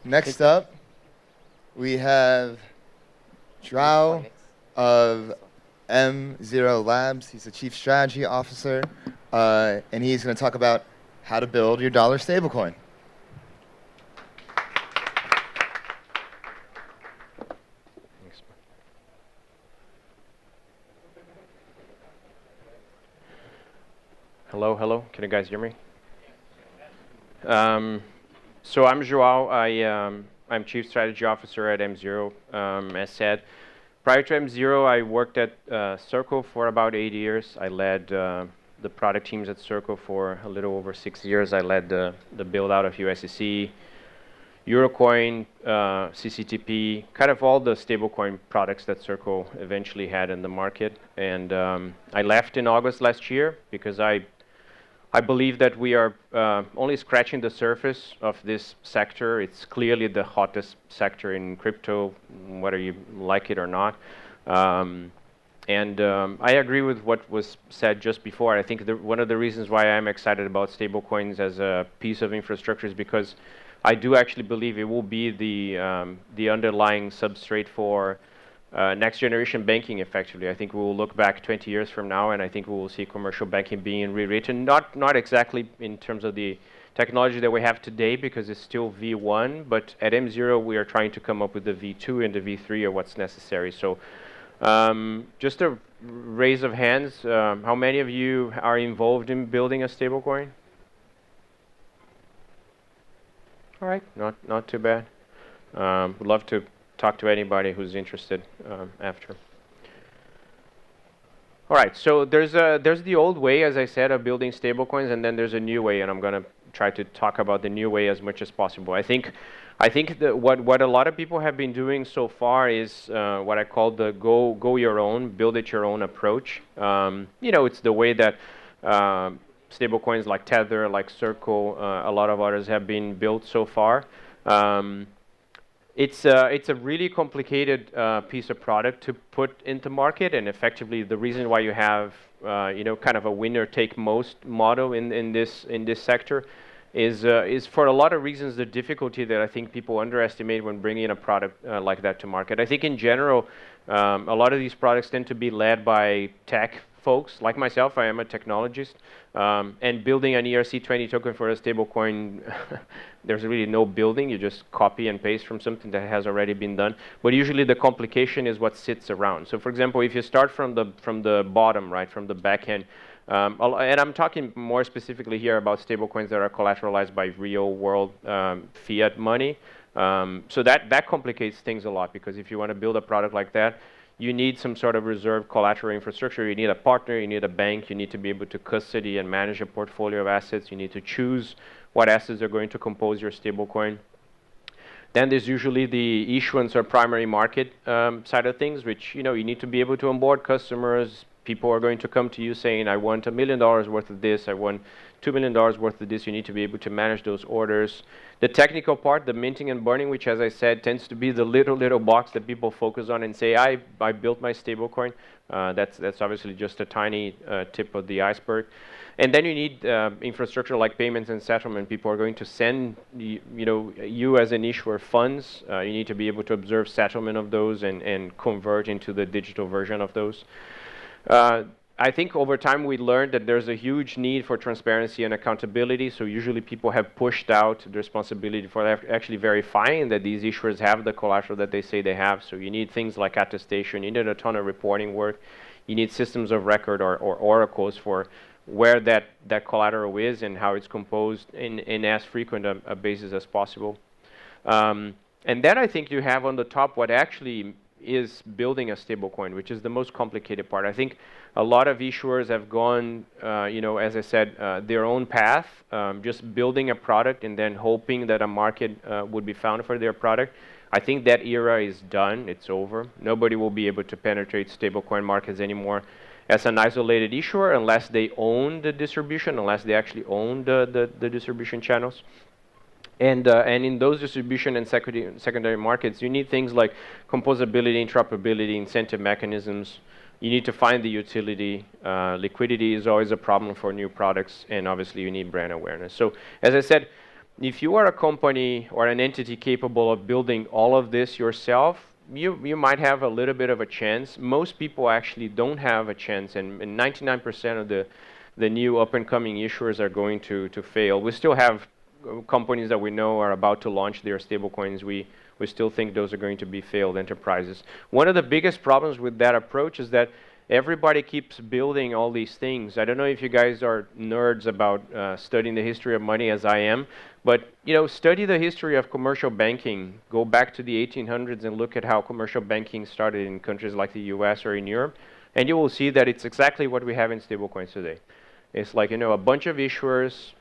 Next up, we have Joao of M0 Labs. He's the Chief Strategy Officer, and he's going to talk about how to build your dollar stablecoin. Hello, hello. Can you guys hear me? So I'm Joao. I'm Chief Strategy Officer at M0. As said, prior to M0, I worked at Circle for about 8 years. I led the product teams at Circle for a little over 6 years. I led the build out of USDC, Eurocoin, CCTP, kind of all the stablecoin products that Circle eventually had in the market. And I left in August last year because I believe that we are only scratching the surface of this sector. It's clearly the hottest sector in crypto, whether you like it or not. I agree with what was said just before. I think one of the reasons why I'm excited about stablecoins as a piece of infrastructure is because I do actually believe it will be the underlying substrate for next generation banking effectively. I think we will look back 20 years from now and I think we will see commercial banking being rewritten, not exactly in terms of the technology that we have today because it's still V1, but at M0 we are trying to come up with the V2 and the V3 of what's necessary. So just a raise of hands, how many of you are involved in building a stablecoin? All right, not too bad. Would love to talk to anybody who's interested after. All right, so there's the old way, as I said, of building stablecoins, and then there's a new way, and I'm going to try to talk about the new way as much as possible. I think that what a lot of people have been doing so far is what I call the go your own, build it your own approach. It's the way that stablecoins like Tether, like Circle, a lot of others have been built so far. It's a really complicated piece of product to put into market, and effectively the reason why you have kind of a winner take most model in this sector is for a lot of reasons the difficulty that I think people underestimate when bringing a product like that to market. I think in general a lot of these products tend to be led by tech folks like myself. I am a technologist, and building an ERC20 token for a stablecoin, there's really no building. You just copy and paste from something that has already been done. But usually the complication is what sits around. So for example, if you start from the bottom, right, from the back end, and I'm talking more specifically here about stablecoins that are collateralized by real world fiat money. So that complicates things a lot, because if you want to build a product like that, you need some sort of reserve collateral infrastructure. You need a partner, you need a bank, you need to be able to custody and manage a portfolio of assets. You need to choose what assets are going to compose your stablecoin. Then there's usually the issuance or primary market side of things, which you need to be able to onboard customers. People are going to come to you saying, I want $1 million worth of this, I want $2 million worth of this. You need to be able to manage those orders. The technical part, the minting and burning, which as I said, tends to be the little box that people focus on and say, I built my stablecoin. That's obviously just a tiny tip of the iceberg. And then you need infrastructure like payments and settlement. People are going to send you as an issuer funds. You need to be able to observe settlement of those and convert into the digital version of those. I think over time we learned that there's a huge need for transparency and accountability. So usually people have pushed out the responsibility for actually verifying that these issuers have the collateral that they say they have. So you need things like attestation. You need a ton of reporting work. You need systems of record or oracles for where that collateral is and how it's composed in as frequent a basis as possible. And then I think you have on the top what actually is building a stablecoin, which is the most complicated part. I think a lot of issuers have gone, as I said, their own path, just building a product and then hoping that a market would be found for their product. I think that era is done. It's over. Nobody will be able to penetrate stablecoin markets anymore as an isolated issuer unless they own the distribution, unless they actually own the distribution channels. And in those distribution and secondary markets, you need things like composability, interoperability, incentive mechanisms. You need to find the utility. Liquidity is always a problem for new products, and obviously you need brand awareness. So as I said, if you are a company or an entity capable of building all of this yourself, you might have a little bit of a chance. Most people actually don't have a chance, and 99% of the new up-and-coming issuers are going to fail. We still have companies that we know are about to launch their stablecoins. We still think those are going to be failed enterprises. One of the biggest problems with that approach is that everybody keeps building all these things. I don't know if you guys are nerds about studying the history of money as I am, but study the history of commercial banking. Go back to the 1800s and look at how commercial banking started in countries like the US or in Europe, and you will see that it's exactly what we have in stablecoins today. It's like, a bunch of issuers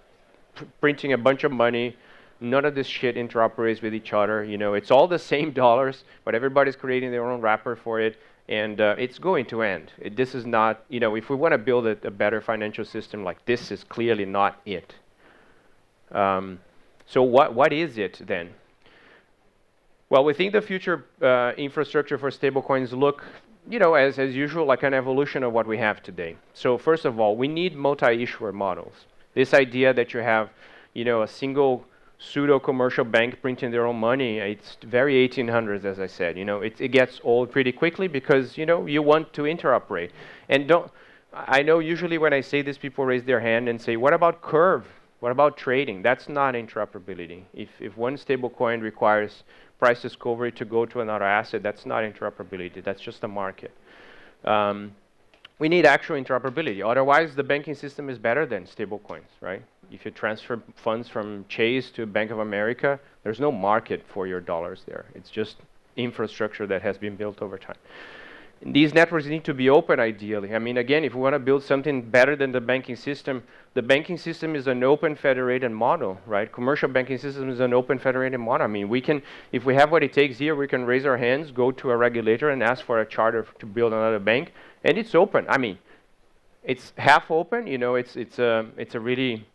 printing a bunch of money. None of this shit interoperates with each other. It's all the same dollars, but everybody's creating their own wrapper for it. And it's going to end. This is not, if we want to build a better financial system, like this is clearly not it. So what is it then? Well, we think the future infrastructure for stablecoins look, as usual, like an evolution of what we have today. So first of all, we need multi-issuer models. This idea that you have, a single pseudo-commercial bank printing their own money, it's very 1800s, as I said. It gets old pretty quickly because, you want to interoperate. And I know usually when I say this, people raise their hand and say, what about Curve? What about trading? That's not interoperability. If one stablecoin requires price discovery to go to another asset, that's not interoperability. That's just a market. We need actual interoperability. Otherwise, the banking system is better than stablecoins, right? If you transfer funds from Chase to Bank of America, there's no market for your dollars there. It's just infrastructure that has been built over time. And these networks need to be open, ideally. I mean, again, if we want to build something better than the banking system is an open federated model, right? Commercial banking system is an open federated model. I mean, if we have what it takes here, we can raise our hands, go to a regulator and ask for a charter to build another bank, and it's open. I mean, it's half open, it's a really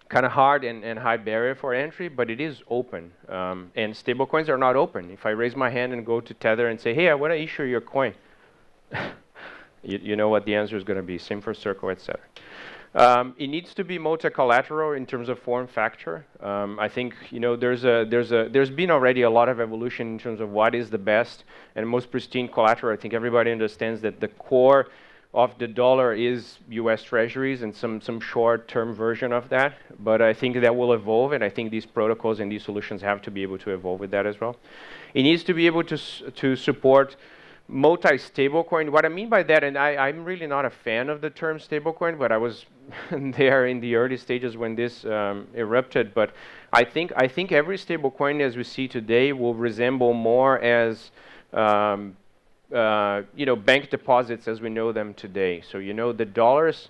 kind of hard and high barrier for entry, but it is open. And stablecoins are not open. If I raise my hand and go to Tether and say, hey, I want to issue your coin, you know what the answer is going to be, same for Circle, etc. It needs to be multi-collateral in terms of form factor. I think there's been already a lot of evolution in terms of what is the best and most pristine collateral. I think everybody understands that the core of the dollar is U.S. Treasuries and some short-term version of that. But I think that will evolve, and I think these protocols and these solutions have to be able to evolve with that as well. It needs to be able to support multi-stablecoin. What I mean by that, and I'm really not a fan of the term stablecoin, but I was there in the early stages when this erupted. But I think every stablecoin as we see today will resemble more as bank deposits as we know them today. So the dollars,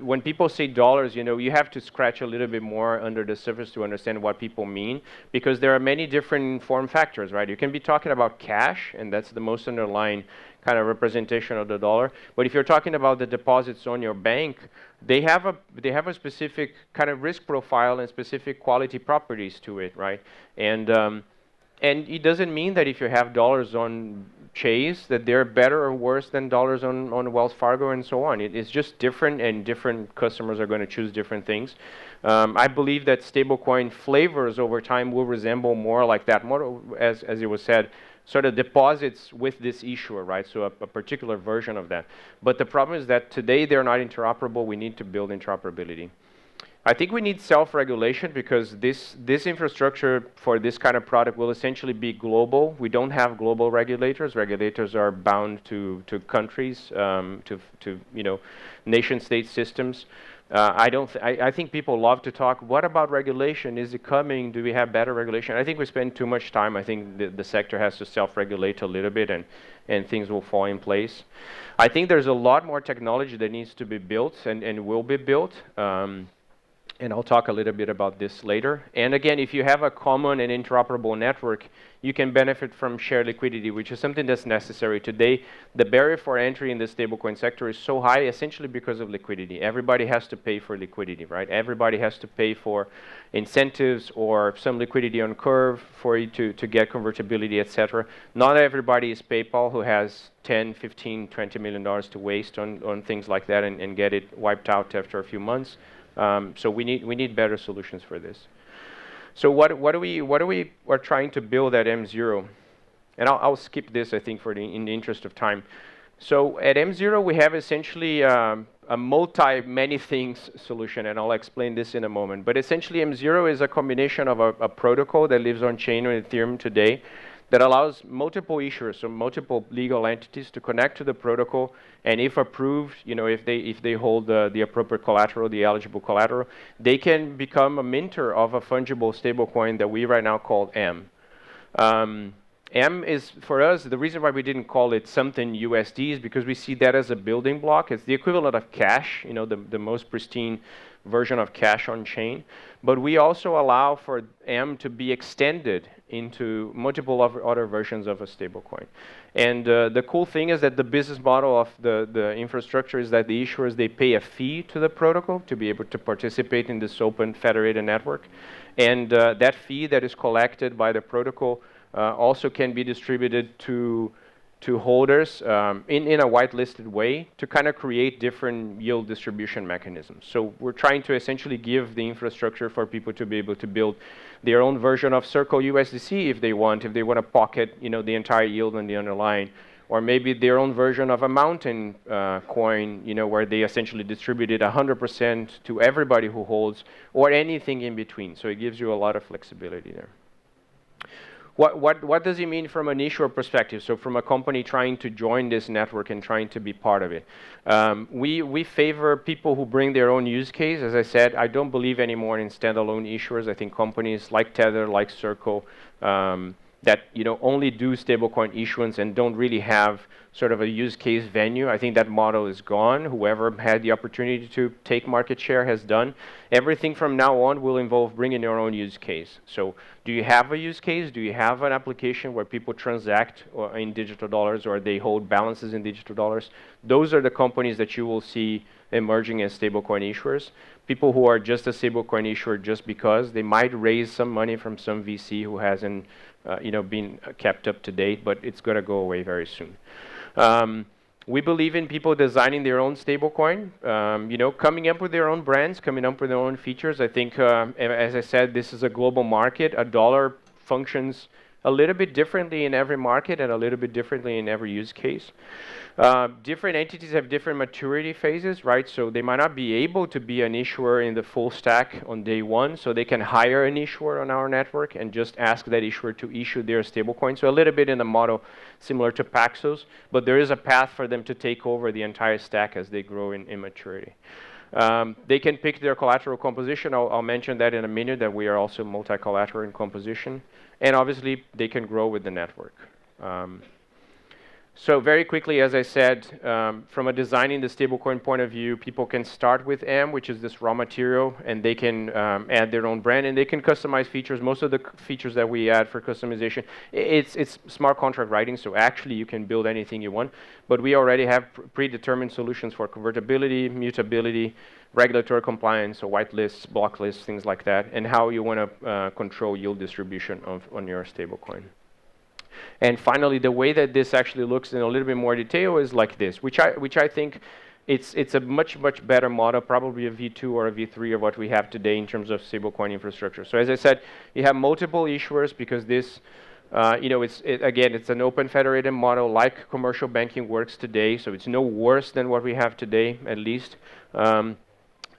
when people say dollars, you have to scratch a little bit more under the surface to understand what people mean, because there are many different form factors, right? You can be talking about cash, and that's the most underlying kind of representation of the dollar. But if you're talking about the deposits on your bank, they have a specific kind of risk profile and specific quality properties to it, right? And it doesn't mean that if you have dollars on Chase that they're better or worse than dollars on Wells Fargo and so on. It's just different, and different customers are going to choose different things. I believe that stablecoin flavors over time will resemble more like that model, as it was said, sort of deposits with this issuer, right? So a particular version of that. But the problem is that today they're not interoperable. We need to build interoperability. I think we need self-regulation, because this infrastructure for this kind of product will essentially be global. We don't have global regulators. Regulators are bound to countries, to nation-state systems. I think people love to talk, what about regulation? Is it coming? Do we have better regulation? I think we spend too much time. I think the sector has to self-regulate a little bit, and things will fall in place. I think there's a lot more technology that needs to be built and will be built. And I'll talk a little bit about this later. And again, if you have a common and interoperable network, you can benefit from shared liquidity, which is something that's necessary today. The barrier for entry in the stablecoin sector is so high, essentially because of liquidity. Everybody has to pay for liquidity, right? Everybody has to pay for incentives or some liquidity on Curve for you to get convertibility, etc. Not everybody is PayPal, who has 10, 15, $20 million to waste on things like that and get it wiped out after a few months. So we need better solutions for this. So what do we are trying to build at M0? And I'll skip this, I think, in the interest of time. So at M0, we have essentially a many things solution, and I'll explain this in a moment. But essentially, M0 is a combination of a protocol that lives on chain on Ethereum today that allows multiple issuers, so multiple legal entities, to connect to the protocol, and if approved, if they hold the appropriate collateral, the eligible collateral, they can become a minter of a fungible stablecoin that we right now call M. M is, for us, the reason why we didn't call it something USD is because we see that as a building block. It's the equivalent of cash, the most pristine version of cash on chain. But we also allow for M to be extended into multiple other versions of a stablecoin. And the cool thing is that the business model of the infrastructure is that the issuers, they pay a fee to the protocol to be able to participate in this open federated network. And that fee that is collected by the protocol also can be distributed to holders in a whitelisted way to kind of create different yield distribution mechanisms. So we're trying to essentially give the infrastructure for people to be able to build their own version of Circle USDC if they want to pocket the entire yield on the underlying, or maybe their own version of a mountain coin, where they essentially distributed 100% to everybody who holds, or anything in between. So it gives you a lot of flexibility there. What does it mean from an issuer perspective? So from a company trying to join this network and trying to be part of it. We favor people who bring their own use case. As I said, I don't believe anymore in standalone issuers. I think companies like Tether, like Circle, that only do stablecoin issuance and don't really have sort of a use case venue. I think that model is gone. Whoever had the opportunity to take market share has done. Everything from now on will involve bringing your own use case. So do you have a use case? Do you have an application where people transact in digital dollars, or they hold balances in digital dollars? Those are the companies that you will see emerging as stablecoin issuers. People who are just a stablecoin issuer just because they might raise some money from some VC who hasn't been kept up to date, but it's going to go away very soon. We believe in people designing their own stablecoin, coming up with their own brands, coming up with their own features. I think, as I said, this is a global market. A dollar functions a little bit differently in every market and a little bit differently in every use case. Different entities have different maturity phases, right? So they might not be able to be an issuer in the full stack on day one, so they can hire an issuer on our network and just ask that issuer to issue their stablecoin. So a little bit in the model similar to Paxos, but there is a path for them to take over the entire stack as they grow in maturity. They can pick their collateral composition. I'll mention that in a minute, that we are also multi-collateral in composition. And obviously, they can grow with the network. So very quickly, as I said, from a designing the stablecoin point of view, people can start with M, which is this raw material, and they can add their own brand, and they can customize features. Most of the features that we add for customization, it's smart contract writing, so actually you can build anything you want, but we already have predetermined solutions for convertibility, mutability, regulatory compliance, so white lists, block lists, things like that, and how you want to control yield distribution on your stablecoin. And finally, the way that this actually looks in a little bit more detail is like this, which I think it's a much better model, probably a V2 or a V3 of what we have today in terms of stablecoin infrastructure. So as I said, you have multiple issuers because this, it's an open federated model like commercial banking works today. So it's no worse than what we have today, at least.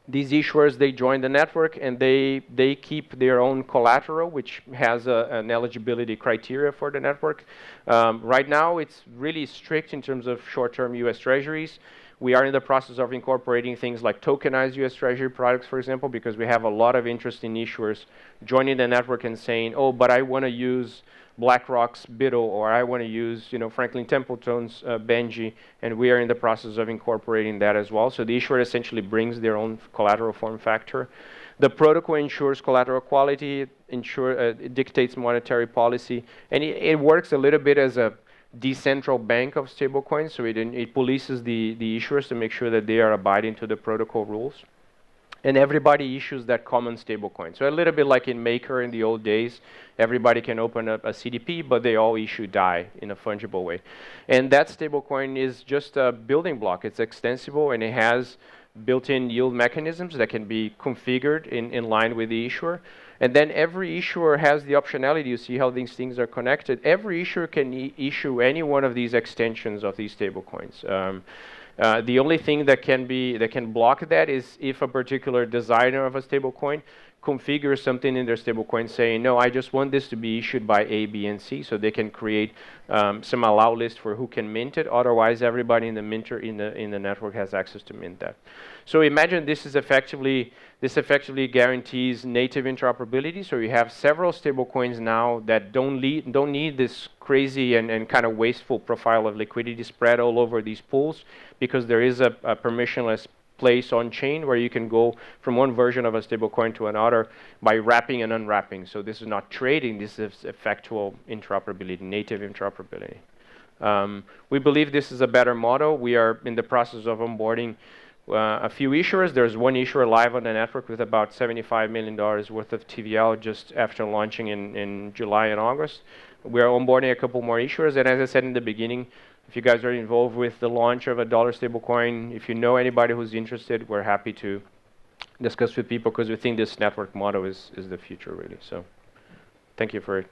These issuers, they join the network and they keep their own collateral, which has an eligibility criteria for the network. Right now, it's really strict in terms of short-term U.S. Treasuries. We are in the process of incorporating things like tokenized U.S. Treasury products, for example, because we have a lot of interest in issuers joining the network and saying, oh, but I want to use BlackRock's BIDL, or I want to use Franklin Templeton's Benji, and we are in the process of incorporating that as well. So the issuer essentially brings their own collateral form factor. The protocol ensures collateral quality, it dictates monetary policy, and it works a little bit as a decentral bank of stablecoins, so it polices the issuers to make sure that they are abiding to the protocol rules. And everybody issues that common stablecoin. So a little bit like in Maker in the old days, everybody can open up a CDP, but they all issue DAI in a fungible way. And that stablecoin is just a building block. It's extensible, and it has built-in yield mechanisms that can be configured in line with the issuer. And then every issuer has the optionality. You see how these things are connected. Every issuer can issue any one of these extensions of these stablecoins. The only thing that can block that is if a particular designer of a stablecoin configures something in their stablecoin saying, no, I just want this to be issued by A, B, and C, so they can create some allow list for who can mint it. Otherwise, everybody in the minter in the network has access to mint that. So imagine this effectively guarantees native interoperability. So you have several stablecoins now that don't need this crazy and kind of wasteful profile of liquidity spread all over these pools, because there is a permissionless place on chain where you can go from one version of a stablecoin to another by wrapping and unwrapping. So this is not trading, this is effectual interoperability, native interoperability. We believe this is a better model. We are in the process of onboarding a few issuers. There's one issuer live on the network with about $75 million worth of TVL just after launching in July and August. We are onboarding a couple more issuers, and as I said in the beginning, if you guys are involved with the launch of a dollar stablecoin, if you know anybody who's interested, we're happy to discuss with people, because we think this network model is the future, really. So thank you for it.